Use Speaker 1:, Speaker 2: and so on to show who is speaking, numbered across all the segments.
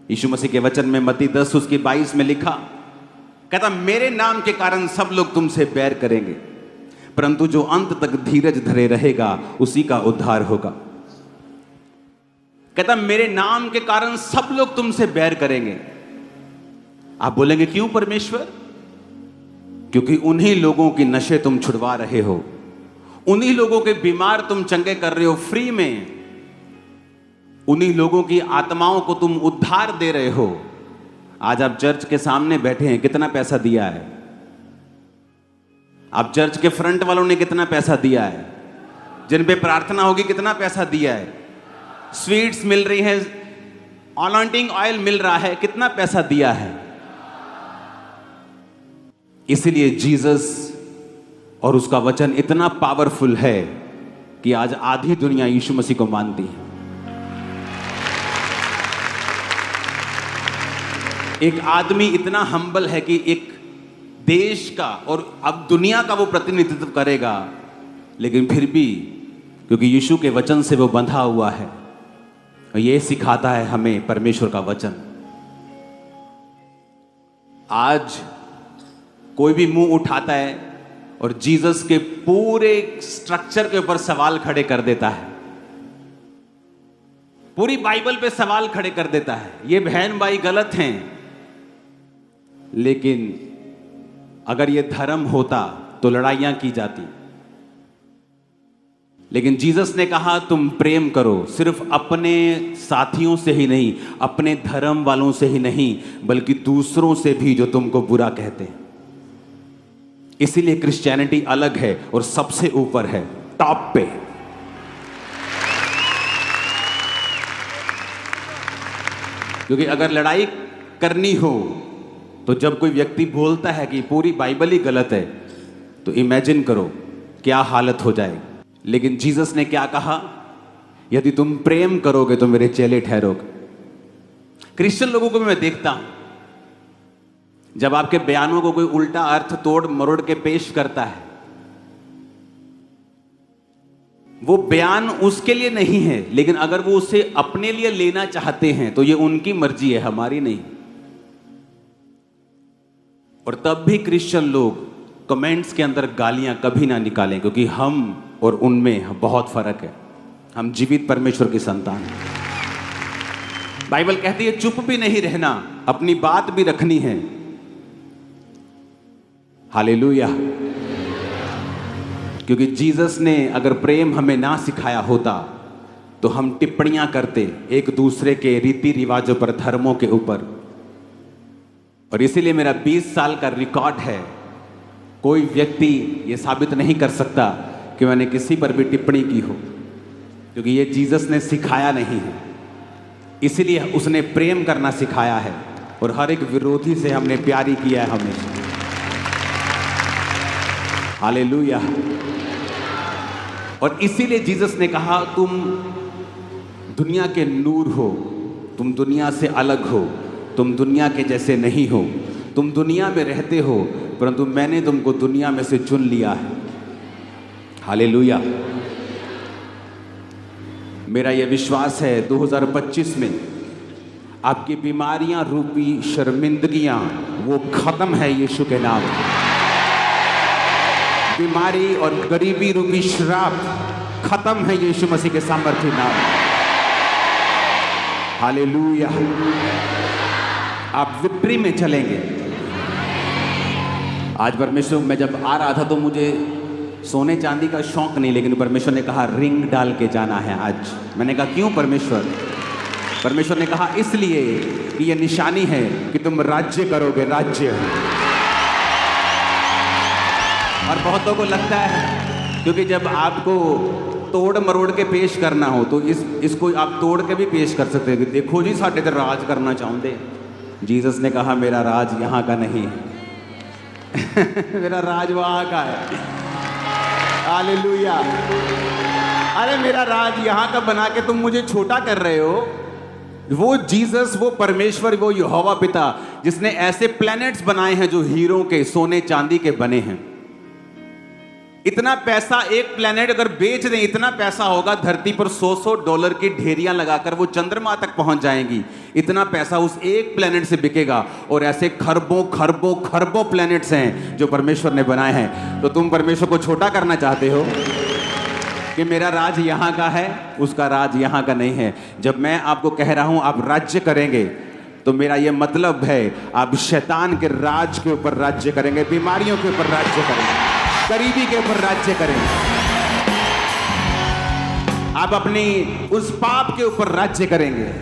Speaker 1: यीशु मसीह के वचन में मत्ती 10 उसकी 22 में लिखा, कहता मेरे नाम के कारण सब लोग तुमसे बैर करेंगे, परंतु जो अंत तक धीरज धरे रहेगा उसी का उद्धार होगा। कहता मेरे नाम के कारण सब लोग तुमसे बैर करेंगे। आप बोलेंगे क्यों परमेश्वर? क्योंकि उन्हीं लोगों की नशे तुम छुड़वा रहे हो, उन्हीं लोगों के बीमार तुम चंगे कर रहे हो फ्री में, उन्हीं लोगों की आत्माओं को तुम उद्धार दे रहे हो। आज आप चर्च के सामने बैठे हैं, कितना पैसा दिया है? आप चर्च के फ्रंट वालों ने कितना पैसा दिया है? जिन पे प्रार्थना होगी कितना पैसा दिया है? स्वीट्स मिल रही हैं, अनॉइंटिंग ऑयल मिल रहा है, कितना पैसा दिया है? इसीलिए जीसस और उसका वचन इतना पावरफुल है कि आज आधी दुनिया यीशु मसीह को मानती है। एक आदमी इतना हम्बल है कि एक देश का और अब दुनिया का वो प्रतिनिधित्व करेगा, लेकिन फिर भी क्योंकि यीशु के वचन से वो बंधा हुआ है, और ये सिखाता है हमें परमेश्वर का वचन। आज कोई भी मुंह उठाता है और जीसस के पूरे स्ट्रक्चर के ऊपर सवाल खड़े कर देता है, पूरी बाइबल पे सवाल खड़े कर देता है, ये बहन भाई गलत हैं। लेकिन अगर ये धर्म होता तो लड़ाइयां की जाती। लेकिन जीसस ने कहा तुम प्रेम करो, सिर्फ अपने साथियों से ही नहीं, अपने धर्म वालों से ही नहीं, बल्कि दूसरों से भी जो तुमको बुरा कहते हैं। इसीलिए क्रिश्चियनिटी अलग है और सबसे ऊपर है, टॉप पे। क्योंकि अगर लड़ाई करनी हो तो जब कोई व्यक्ति बोलता है कि पूरी बाइबल ही गलत है, तो इमेजिन करो क्या हालत हो जाएगी। लेकिन जीसस ने क्या कहा? यदि तुम प्रेम करोगे तो मेरे चेले ठहरोगे। क्रिश्चियन लोगों को भी मैं देखता हूं, जब आपके बयानों को कोई उल्टा अर्थ तोड़ मरोड़ के पेश करता है, वो बयान उसके लिए नहीं है, लेकिन अगर वो उसे अपने लिए लेना चाहते हैं तो ये उनकी मर्जी है, हमारी नहीं। और तब भी क्रिश्चियन लोग कमेंट्स के अंदर गालियां कभी ना निकालें, क्योंकि हम और उनमें बहुत फर्क है। हम जीवित परमेश्वर की संतान हैं। बाइबल कहती है चुप भी नहीं रहना, अपनी बात भी रखनी है। हालेलुया। क्योंकि जीसस ने अगर प्रेम हमें ना सिखाया होता तो हम टिप्पणियां करते एक दूसरे के रीति रिवाजों पर, धर्मों के ऊपर। और इसीलिए मेरा 20 साल का रिकॉर्ड है, कोई व्यक्ति ये साबित नहीं कर सकता कि मैंने किसी पर भी टिप्पणी की हो, क्योंकि ये जीसस ने सिखाया नहीं है। इसीलिए उसने प्रेम करना सिखाया है, और हर एक विरोधी से हमने प्यार ही किया है हमेशा। हालेलुया। और इसीलिए जीसस ने कहा तुम दुनिया के नूर हो, तुम दुनिया से अलग हो, तुम दुनिया के जैसे नहीं हो, तुम दुनिया में रहते हो, परंतु मैंने तुमको दुनिया में से चुन लिया है। हालेलुया। मेरा यह विश्वास है 2025 में आपकी बीमारियां रूपी शर्मिंदगियां वो खत्म है यीशु के नाम। बीमारी और गरीबी रूपी श्राप खत्म है यीशु मसीह के सामर्थ्य नाम। हालेलुया। आप विक्ट्री में चलेंगे। आज परमेश्वर, मैं जब आ रहा था तो मुझे सोने चांदी का शौक नहीं, लेकिन परमेश्वर ने कहा रिंग डाल के जाना है आज। मैंने कहा क्यों परमेश्वर? परमेश्वर ने कहा इसलिए कि यह निशानी है कि तुम राज्य करोगे, राज्य। और बहुतों को लगता है क्योंकि जब आपको तोड़ मरोड़ के पेश करना हो तो इसको आप तोड़ के भी पेश कर सकते हैं। देखो जी साढ़े तो राज करना चाहते। जीसस ने कहा मेरा राज यहाँ का नहीं है मेरा राज वहाँ का है। हालेलुया। अरे मेरा राज यहाँ का बना के तुम मुझे छोटा कर रहे हो। वो जीसस, वो परमेश्वर, वो यहोवा पिता जिसने ऐसे प्लैनेट्स बनाए हैं जो हीरों के, सोने चांदी के बने हैं। इतना पैसा एक प्लैनेट अगर बेच दें, इतना पैसा होगा धरती पर $100 की ढेरियां लगाकर वो चंद्रमा तक पहुंच जाएंगी। इतना पैसा उस एक प्लेनेट से बिकेगा, और ऐसे खरबों खरबों खरबों प्लेनेट्स हैं जो परमेश्वर ने बनाए हैं। तो तुम परमेश्वर को छोटा करना चाहते हो कि मेरा राज यहाँ का है, उसका राज यहाँ का नहीं है। जब मैं आपको कह रहा हूँ आप राज्य करेंगे, तो मेरा ये मतलब है आप शैतान के राज के ऊपर राज्य करेंगे, बीमारियों के ऊपर राज्य करेंगे, गरीबी के ऊपर राज्य करेंगे, आप अपनी उस पाप के ऊपर राज्य करेंगे।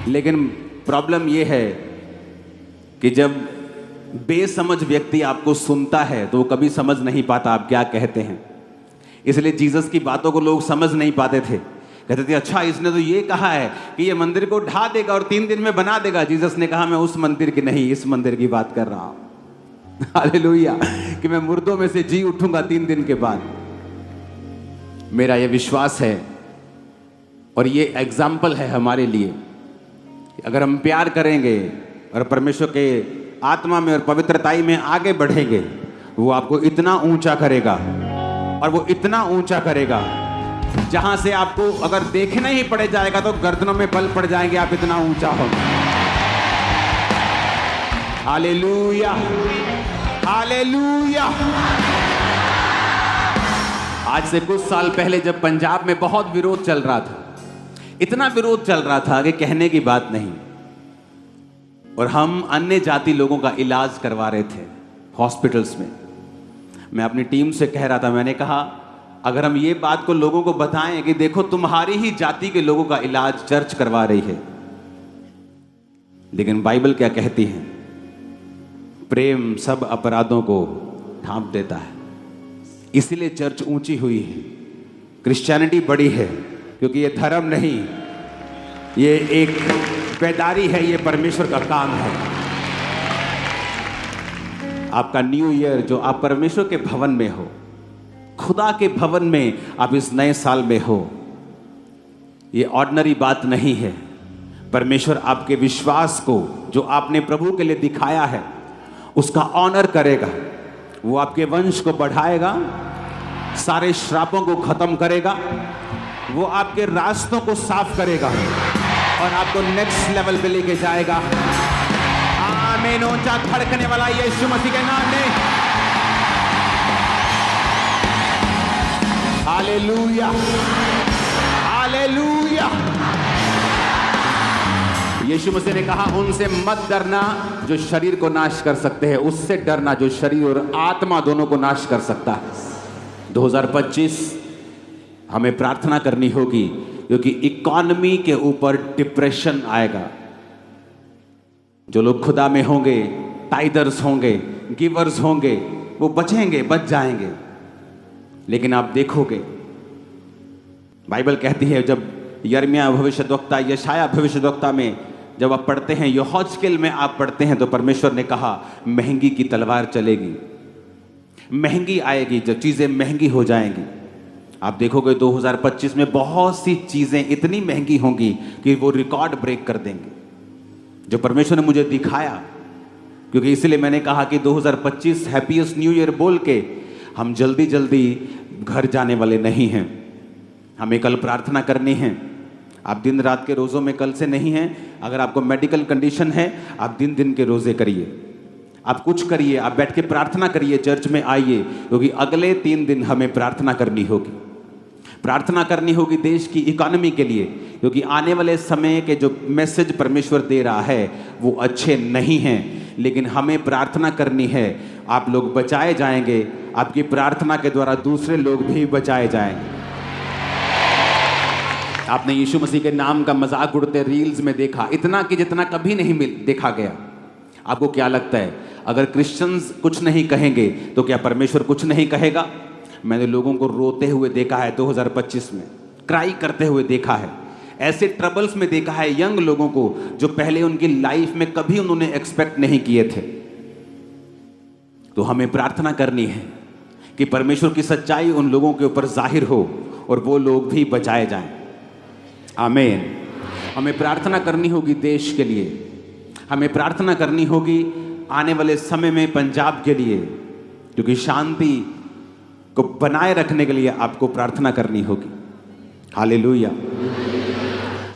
Speaker 1: लेकिन प्रॉब्लम यह है कि जब बेसमझ व्यक्ति आपको सुनता है तो वो कभी समझ नहीं पाता आप क्या कहते हैं। इसलिए जीसस की बातों को लोग समझ नहीं पाते थे। कहते थे अच्छा इसने तो ये कहा है कि ये मंदिर को ढा देगा और 3 दिन में बना देगा। जीसस ने कहा मैं उस मंदिर की नहीं, इस मंदिर की बात कर रहा हूं। हालेलुया, कि मैं मुर्दों में से जी उठूंगा 3 दिन के बाद। मेरा ये विश्वास है और ये एग्जाम्पल है हमारे लिए। अगर हम प्यार करेंगे और परमेश्वर के आत्मा में और पवित्रताई में आगे बढ़ेंगे, वो आपको इतना ऊंचा करेगा, और वो इतना ऊंचा करेगा जहां से आपको अगर देखना ही पड़ जाएगा तो गर्दनों में बल पड़ जाएंगे, आप इतना ऊंचा होंगे। Hallelujah, hallelujah. आज से कुछ साल पहले जब पंजाब में बहुत विरोध चल रहा था, इतना विरोध चल रहा था कि कहने की बात नहीं, और हम अन्य जाति लोगों का इलाज करवा रहे थे हॉस्पिटल्स में। मैं अपनी टीम से कह रहा था, मैंने कहा अगर हम ये बात को लोगों को बताएं कि देखो तुम्हारी ही जाति के लोगों का इलाज चर्च करवा रही है, लेकिन बाइबल क्या कहती है? प्रेम सब अपराधों को ढांप देता है। इसीलिए चर्च ऊंची हुई है, क्रिश्चियनिटी बड़ी है, क्योंकि ये धर्म नहीं, ये एक बेदारी है, ये परमेश्वर का काम है। आपका न्यू ईयर जो आप परमेश्वर के भवन में हो, खुदा के भवन में आप इस नए साल में हो, ये ऑर्डिनरी बात नहीं है। परमेश्वर आपके विश्वास को जो आपने प्रभु के लिए दिखाया है उसका ऑनर करेगा। वो आपके वंश को बढ़ाएगा, सारे श्रापों को खत्म करेगा, वो आपके रास्तों को साफ करेगा और आपको नेक्स्ट लेवल पे लेके जाएगा। आमीन। ऊंचा धड़कने वाला यीशु मसीह के नाम में हालेलुया, हालेलुया। यीशु मसीह ने कहा उनसे मत डरना जो शरीर को नाश कर सकते हैं, उससे डरना जो शरीर और आत्मा दोनों को नाश कर सकता है। 2025 हमें प्रार्थना करनी होगी, क्योंकि इकोनॉमी के ऊपर डिप्रेशन आएगा। जो लोग खुदा में होंगे, टाइदर्स होंगे, गिवर्स होंगे, वो बचेंगे, बच जाएंगे। लेकिन आप देखोगे, बाइबल कहती है, जब यिर्मयाह भविष्यद्वक्ता, यशायाह भविष्यद्वक्ता में जब आप पढ़ते हैं, यहोजकेल में आप पढ़ते हैं, तो परमेश्वर ने कहा महंगी की तलवार चलेगी, महंगी आएगी, जब चीजें महंगी हो जाएंगी। आप देखोगे 2025 में बहुत सी चीजें इतनी महंगी होंगी कि वो रिकॉर्ड ब्रेक कर देंगे, जो परमेश्वर ने मुझे दिखाया। क्योंकि इसलिए मैंने कहा कि 2025 हैप्पीएस्ट न्यू ईयर बोल के हम जल्दी जल्दी घर जाने वाले नहीं हैं। हमें कल प्रार्थना करनी है। आप दिन रात के रोज़ों में कल से नहीं हैं। अगर आपको मेडिकल कंडीशन है, आप दिन दिन के रोज़े करिए, आप कुछ करिए, आप बैठ के प्रार्थना करिए, चर्च में आइए, क्योंकि अगले 3 दिन हमें प्रार्थना करनी होगी। प्रार्थना करनी होगी देश की इकोनॉमी के लिए, क्योंकि आने वाले समय के जो मैसेज परमेश्वर दे रहा है वो अच्छे नहीं हैं। लेकिन हमें प्रार्थना करनी है, आप लोग बचाए जाएंगे, आपकी प्रार्थना के द्वारा दूसरे लोग भी बचाए जाएंगे। आपने यीशु मसीह के नाम का मजाक उड़ते रील्स में देखा, इतना कि जितना कभी नहीं देखा गया। आपको क्या लगता है, अगर क्रिश्चियंस कुछ नहीं कहेंगे तो क्या परमेश्वर कुछ नहीं कहेगा? मैंने लोगों को रोते हुए देखा है 2025 में, क्राई करते हुए देखा है, ऐसे ट्रबल्स में देखा है यंग लोगों को जो पहले उनकी लाइफ में कभी उन्होंने एक्सपेक्ट नहीं किए थे। तो हमें प्रार्थना करनी है कि परमेश्वर की सच्चाई उन लोगों के ऊपर जाहिर हो और वो लोग भी बचाए जाएं। आमीन। हमें प्रार्थना करनी होगी देश के लिए, हमें प्रार्थना करनी होगी आने वाले समय में पंजाब के लिए, क्योंकि शांति को बनाए रखने के लिए आपको प्रार्थना करनी होगी। हालेलुया।